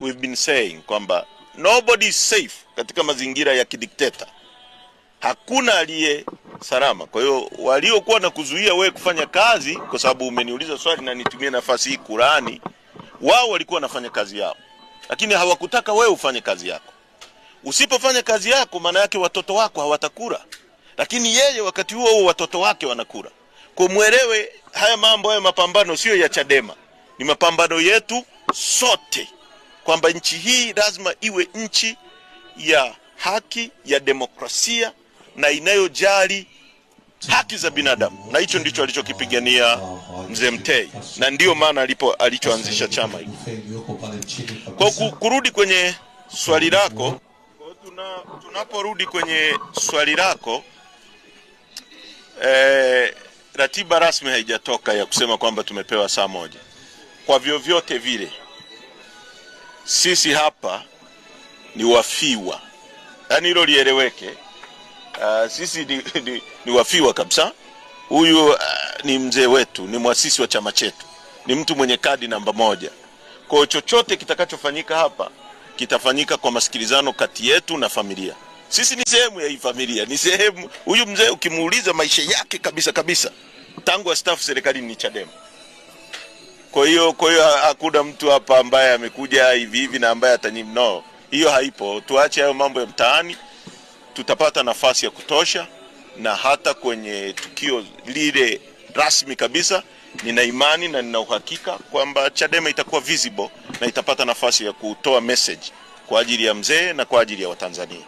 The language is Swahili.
we've been saying kwamba nobody is safe katika mazingira ya kidikteta. Hakuna aliye salama. Kwa hiyo waliokuwa na kuzuia wewe kufanya kazi, kwa sababu umeniuliza swali na nitumie nafasi hii Kurani, wao walikuwa wanafanya kazi yao, lakini hawakutaka wewe ufanye kazi yako. Usipofanya kazi yako, maana yake watoto wako hawatakula, lakini yeye wakati huo watoto wake wanakula. Kwa muelewe haya mambo, haya mapambano sio ya Chadema, ni mapambano yetu sote, kwamba nchi hii lazima iwe nchi ya haki, ya demokrasia na inayojali haki za binadamu, na hicho ndicho alichokipigania Mzee Mtei, na ndio maana alichoanzisha chama hiki. Kwa kurudi kwenye swali lako, tunaporudi kwenye swali lako, ratiba rasmi haijatoka ya kusema kwamba tumepewa saa moja. Kwa vyovyote vile sisi hapa ni wafiwa, yani hilo lieleweke. Sisi ni wafiwa kabisa. Huyu ni mzee wetu, ni muasisi wa chama chetu, ni mtu mwenye kadi namba 1. Kwa chochote kitakachofanyika hapa kitafanyika kwa masikilizano kati yetu na familia. Sisi ni sehemu ya hii familia, ni sehemu. Huyu mzee ukimuuliza maisha yake kabisa tangu astaafu serikalini ni Chadema. Kwa hiyo hakuna mtu hapa ambaye amekuja hivi na ambaye no, hiyo haipo. Tuache hayo mambo ya mtaani. Tutapata nafasi ya kutosha, na hata kwenye tukio lile rasmi kabisa, nina imani na nina uhakika kwamba Chadema itakuwa visible na itapata nafasi ya kutoa message kwa ajili ya mzee na kwa ajili ya Watanzania.